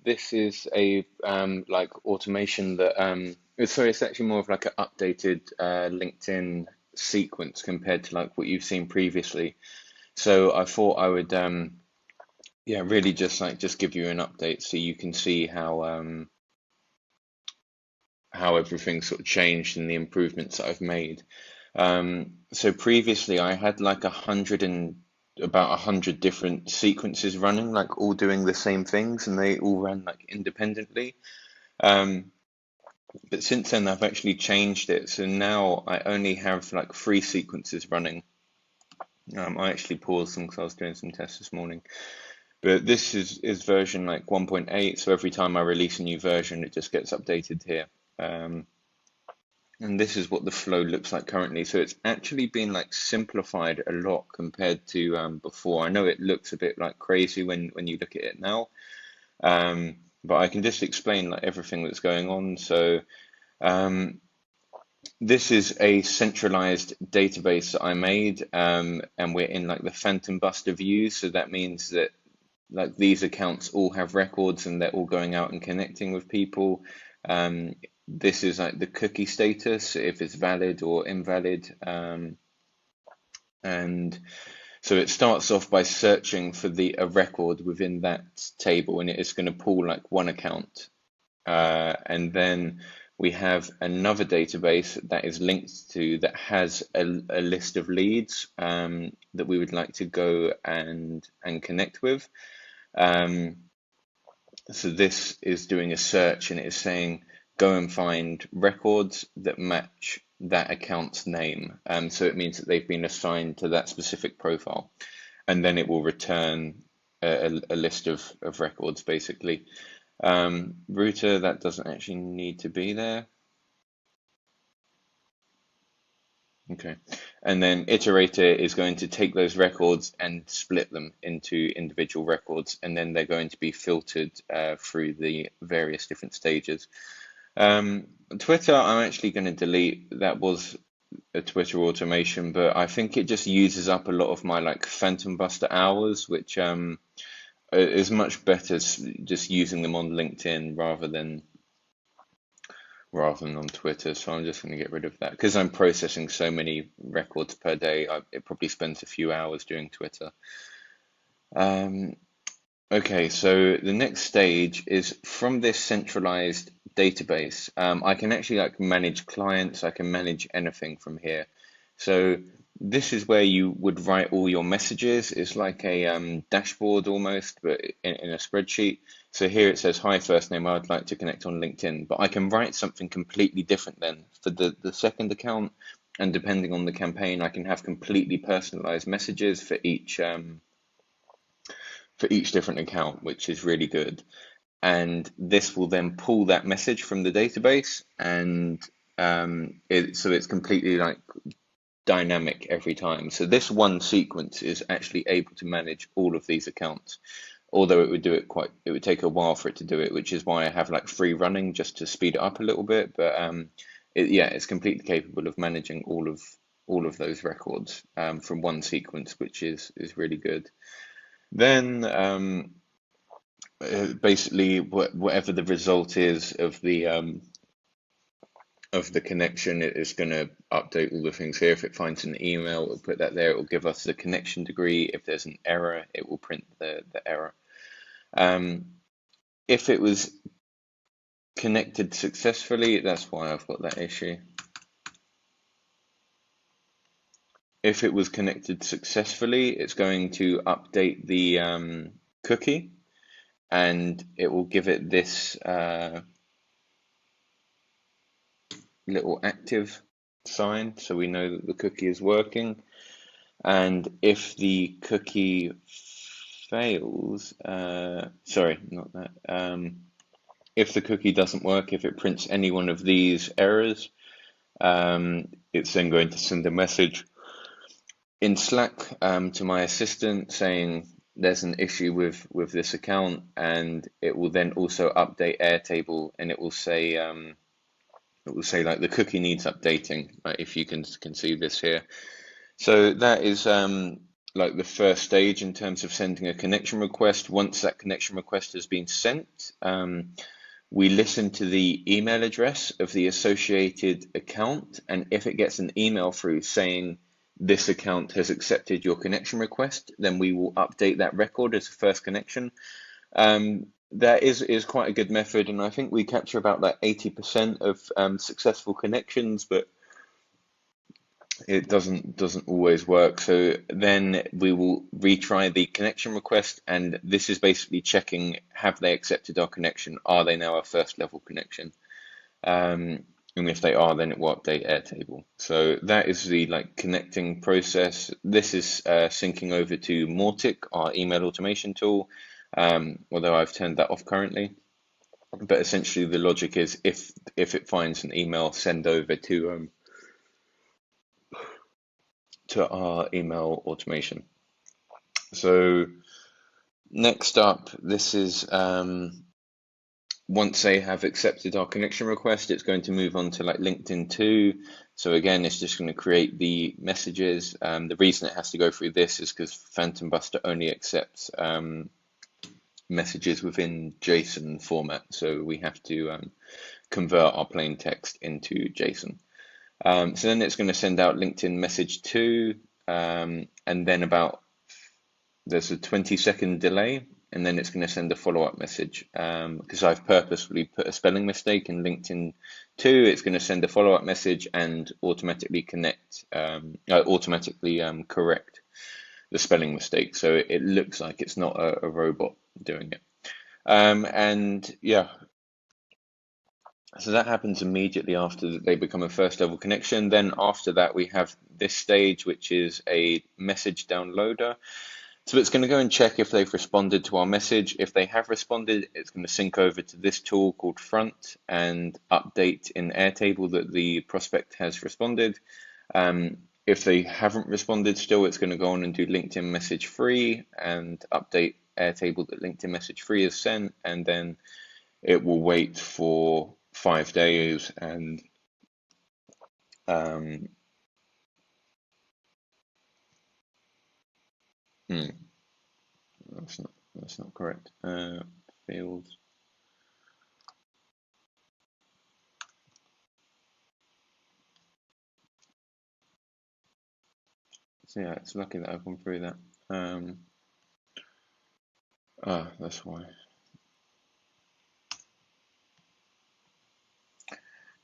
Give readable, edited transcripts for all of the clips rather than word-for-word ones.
this is a like automation that sorry, it's actually more of like an updated LinkedIn sequence compared to like what you've seen previously. So I thought I would yeah, really just give you an update so you can see how everything sort of changed and the improvements that I've made. So previously I had like about 100 different sequences running, like all doing the same things, and they all ran like independently. Um, but since then I've actually changed it, so now I only have like three sequences running. I actually paused them because I was doing some tests this morning. But this is version like 1.8, so every time I release a new version, it just gets updated here. Um, and this is what the flow looks like currently. So it's actually been like simplified a lot compared to before. I know it looks a bit like crazy when you look at it now, but I can just explain like everything that's going on. So um, this is a centralized database that I made, and we're in like the Phantom Buster view. So that means that like these accounts all have records and they're all going out and connecting with people. Um, this is like the cookie status, if it's valid or invalid. And so it starts off by searching for a record within that table, and it is going to pull like one account. And then we have another database that is linked to that has a list of leads that we would like to go and connect with. Um, so this is doing a search and it is saying go and find records that match that account's name. So it means that they've been assigned to that specific profile. And then it will return a list of records basically. Router, that doesn't actually need to be there. Okay. And then iterator is going to take those records and split them into individual records, and then they're going to be filtered through the various different stages. Twitter, I'm actually going to delete. That was a Twitter automation, but I think it just uses up a lot of my like Phantom Buster hours, which is much better just using them on LinkedIn rather than on Twitter. So I'm just going to get rid of that because I'm processing so many records per day. It probably spends a few hours doing Twitter. Um, okay, so the next stage is from this centralized database. I can actually like manage clients. I can manage anything from here. So this is where you would write all your messages. It's like a dashboard almost, but in a spreadsheet. So here it says, hi, first name, I'd like to connect on LinkedIn. But I can write something completely different then for the second account. And depending on the campaign, I can have completely personalized messages for each different account, which is really good. And this will then pull that message from the database, and so it's completely like dynamic every time. So this one sequence is actually able to manage all of these accounts, although it would take a while for it to do it, which is why I have like free running just to speed it up a little bit. But yeah, it's completely capable of managing all of those records from one sequence, which is really good. Then basically whatever the result is of the connection, it is going to update all the things here. If it finds an email, it'll put that there. It will give us the connection degree. If there's an error, it will print the error. Um, if it was connected successfully, that's why I've got that issue. If it was connected successfully, it's going to update the cookie, and it will give it this little active sign, so we know that the cookie is working. And if the cookie fails, sorry, not that. If the cookie doesn't work, if it prints any one of these errors, it's then going to send a message in Slack to my assistant saying there's an issue with this account, and it will then also update Airtable, and it will say like the cookie needs updating, if you can see this here. So that is like the first stage in terms of sending a connection request. Once that connection request has been sent, we listen to the email address of the associated account, and if it gets an email through saying this account has accepted your connection request, then we will update that record as a first connection. That is quite a good method, and I think we capture about like 80% of successful connections, but it doesn't always work. So then we will retry the connection request, and this is basically checking, have they accepted our connection? Are they now a first level connection? And if they are, then it will update Airtable. So that is the like connecting process. This is syncing over to Mautic, our email automation tool, although I've turned that off currently. But essentially the logic is if it finds an email, send over to our email automation. So next up, this is once they have accepted our connection request, it's going to move on to like LinkedIn 2. So again, it's just going to create the messages. The reason it has to go through this is because Phantom Buster only accepts messages within JSON format. So we have to convert our plain text into JSON. So then it's going to send out LinkedIn message 2, and then there's a 20-second delay, and then it's going to send a follow-up message. Because I've purposefully put a spelling mistake in LinkedIn 2, it's going to send a follow-up message and automatically correct the spelling mistake. So it looks like it's not a robot doing it. And yeah, so that happens immediately after they become a first level connection. Then after that, we have this stage, which is a message downloader. So it's going to go and check if they've responded to our message. If they have responded, it's going to sync over to this tool called Front and update in Airtable that the prospect has responded. If they haven't responded still, it's going to go on and do LinkedIn message 3 and update Airtable that LinkedIn message 3 is sent, and then it will wait for 5 days and that's not correct. Fields. So yeah, it's lucky that I've gone through that. That's why.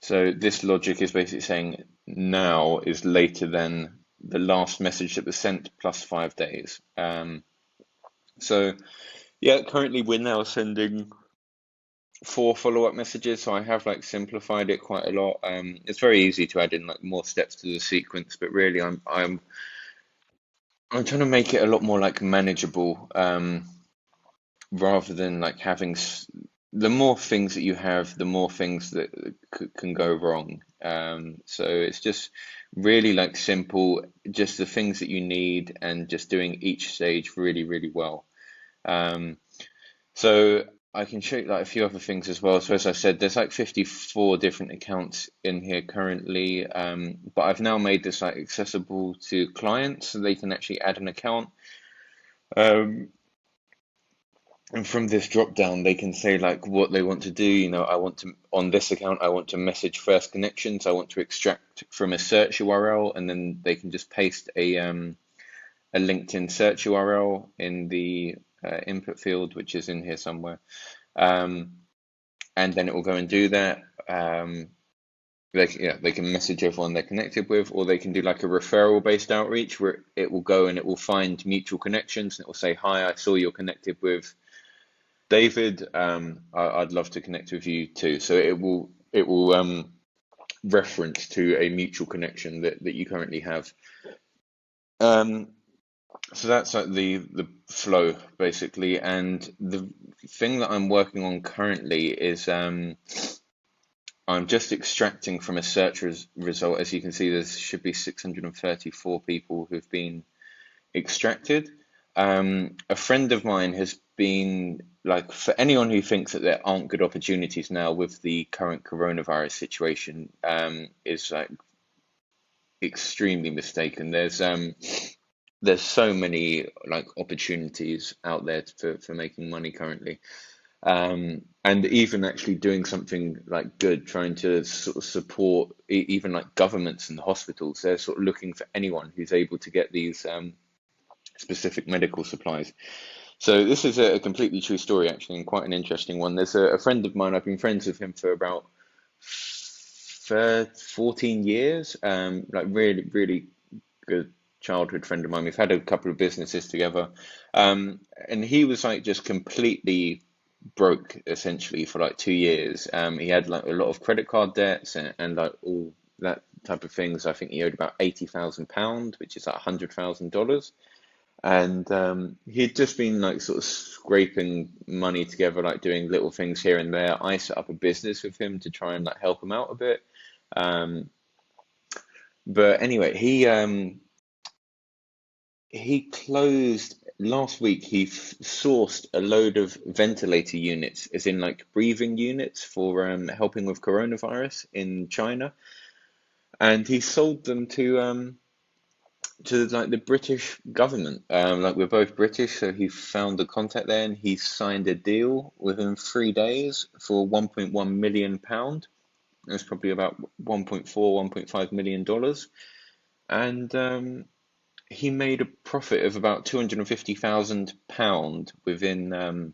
So this logic is basically saying now is later than the last message that was sent plus 5 days. So yeah, currently we're now sending 4 follow-up messages. So I have like simplified it quite a lot. It's very easy to add in like more steps to the sequence, but really I'm trying to make it a lot more like manageable, rather than like having the more things that you have, the more things that can go wrong. So it's just really like simple, just the things that you need, and just doing each stage really, really well. So I can show you like a few other things as well. So as I said, there's like 54 different accounts in here currently, but I've now made this like accessible to clients so they can actually add an account. And from this drop down, they can say like what they want to do. You know, I want to, on this account, I want to message first connections. I want to extract from a search URL, and then they can just paste a LinkedIn search URL in the input field, which is in here somewhere. And then it will go and do that. They can message everyone they're connected with, or they can do like a referral based outreach where it will go and it will find mutual connections, and it will say, hi, I saw you're connected with David, I'd love to connect with you too. So it will reference to a mutual connection that you currently have. So that's like the flow basically. And the thing that I'm working on currently is I'm just extracting from a search result. As you can see, there should be 634 people who've been extracted. A friend of mine has been like, for anyone who thinks that there aren't good opportunities now with the current coronavirus situation, is like extremely mistaken. There's there's so many like opportunities out there for making money currently. And even actually doing something like good, trying to sort of support even like governments and hospitals. They're sort of looking for anyone who's able to get these specific medical supplies. So this is a completely true story, actually, and quite an interesting one. There's a friend of mine. I've been friends with him for about 14 years. Like really, really good childhood friend of mine. We've had a couple of businesses together. And he was like just completely broke essentially for like 2 years. He had like a lot of credit card debts and like all that type of things. I think he owed about £80,000, which is like $100,000. And he'd just been like sort of scraping money together, like doing little things here and there. I set up a business with him to try and like help him out a bit. Um, but anyway, he closed last week. He sourced a load of ventilator units, as in like breathing units for helping with coronavirus in China, and he sold them to like the British government. Like we're both British, so he found the contact there, and he signed a deal within 3 days for £1.1 million. That's probably about 1.4, $1.5 million, and he made a profit of about £250,000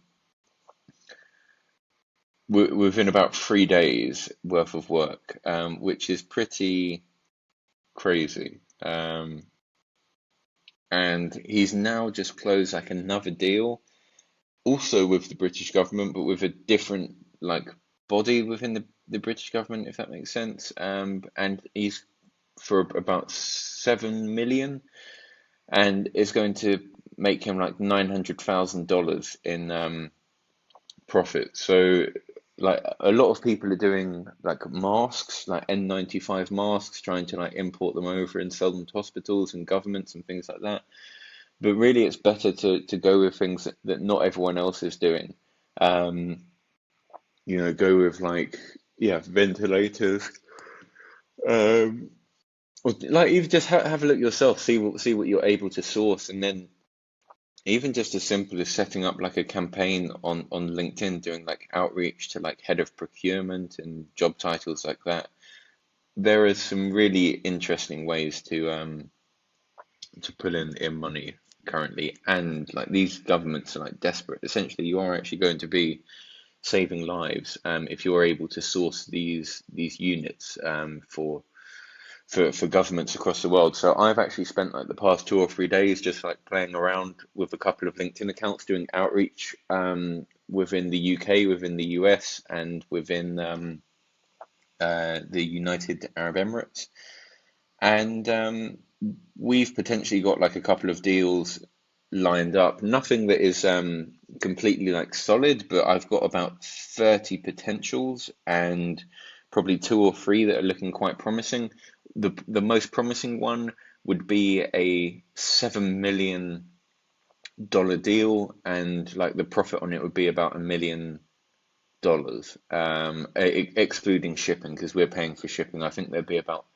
within about 3 days worth of work, which is pretty crazy. And he's now just closed like another deal, also with the British government, but with a different like body within the British government, if that makes sense. And he's for about 7 million, and it's going to make him like $900,000 in profit. So like a lot of people are doing like masks, like N95 masks, trying to like import them over and sell them to hospitals and governments and things like that. But really, it's better to go with things that not everyone else is doing. Um, go with like, yeah, ventilators. Um, or like even just have a look yourself, see what you're able to source, and then even just as simple as setting up like a campaign on LinkedIn, doing like outreach to like head of procurement and job titles like that. There are some really interesting ways to pull in money currently, and like these governments are like desperate. Essentially, you are actually going to be saving lives if you're able to source these units for governments across the world. So I've actually spent like the past 2 or 3 days just like playing around with a couple of LinkedIn accounts, doing outreach within the UK, within the US, and within the United Arab Emirates. And we've potentially got like a couple of deals lined up. Nothing that is completely like solid, but I've got about 30 potentials and probably two or three that are looking quite promising. The most promising one would be a $7 million deal, and like the profit on it would be about $1 million, excluding shipping, because we're paying for shipping. I think there'd be about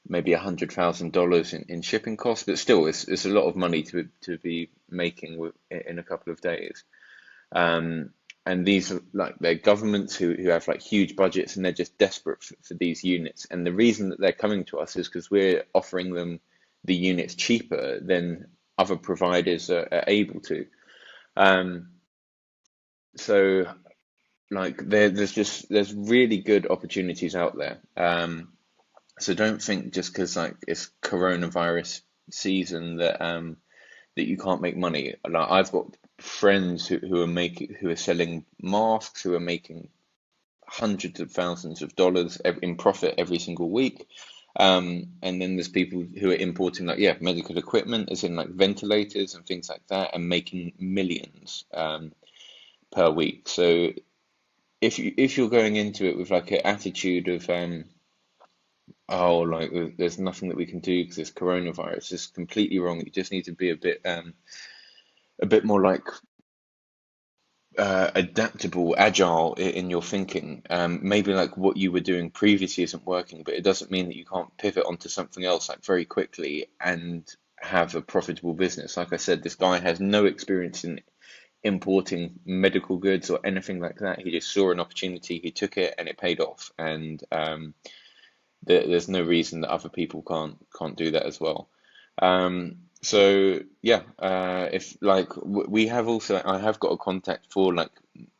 maybe $100,000 in shipping costs, but still, it's a lot of money to be making in a couple of days. Um, and these are like they're governments who have like huge budgets, and they're just desperate for these units. And the reason that they're coming to us is because we're offering them the units cheaper than other providers are able to. Um, so like there's really good opportunities out there. So don't think just because like it's coronavirus season that you can't make money. Like I've got friends who are selling masks, who are making hundreds of thousands of dollars in profit every single week. And then there's people who are importing like medical equipment, as in like ventilators and things like that, and making millions per week. So if you're going into it with like an attitude of oh, like there's nothing that we can do because it's coronavirus, it's completely wrong. You just need to be a bit more like adaptable, agile in your thinking. Maybe like what you were doing previously isn't working, but it doesn't mean that you can't pivot onto something else like very quickly and have a profitable business. Like I said, this guy has no experience in importing medical goods or anything like that. He just saw an opportunity, he took it, and it paid off. And there's no reason that other people can't do that as well. So yeah, if like we have also, I have got a contact for like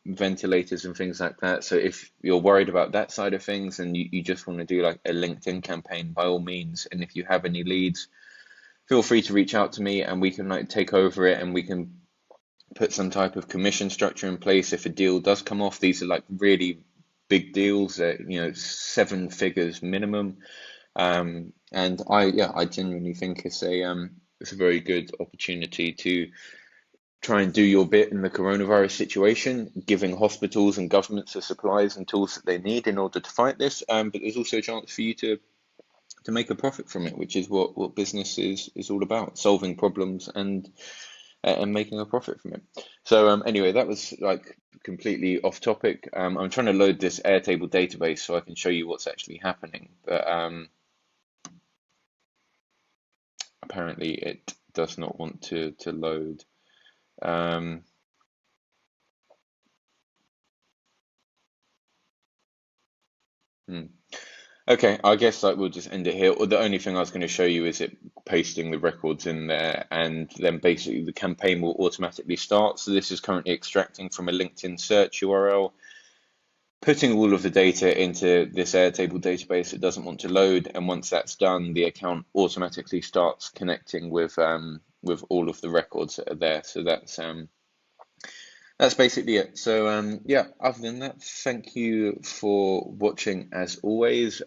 ventilators and things like that. So if you're worried about that side of things and you just want to do like a LinkedIn campaign, by all means. And if you have any leads, feel free to reach out to me and we can like take over it and we can put some type of commission structure in place if a deal does come off. These are like really big deals that, you know, 7 figures minimum. And I genuinely think it's a very good opportunity to try and do your bit in the coronavirus situation, giving hospitals and governments the supplies and tools that they need in order to fight this. But there's also a chance for you to make a profit from it, which is what business is all about, solving problems and making a profit from it. So anyway, that was like completely off topic. I'm trying to load this Airtable database so I can show you what's actually happening, but apparently it does not want to load. Um, hmm. Okay, I guess like we'll just end it here. Or the only thing I was going to show you is it pasting the records in there, and then basically the campaign will automatically start. So this is currently extracting from a LinkedIn search URL, putting all of the data into this Airtable database. It doesn't want to load, and once that's done, the account automatically starts connecting with all of the records that are there. So that's basically it. So yeah, other than that, thank you for watching as always.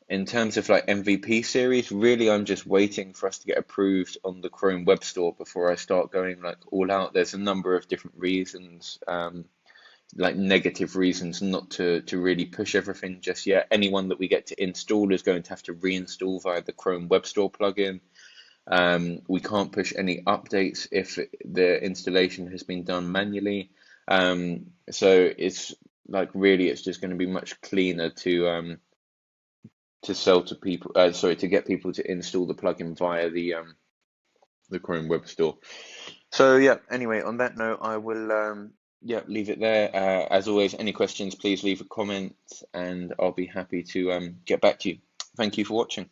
In terms of like MVP series, really I'm just waiting for us to get approved on the Chrome Web Store before I start going like all out. There's a number of different reasons, like negative reasons not to really push everything just yet. Anyone that we get to install is going to have to reinstall via the Chrome Web Store plugin. We can't push any updates if the installation has been done manually. So it's like really it's just going to be much cleaner to sell to people, to get people to install the plugin via the Chrome Web Store. So yeah, anyway, on that note, I will yeah, leave it there. As always, any questions, please leave a comment and I'll be happy to get back to you. Thank you for watching.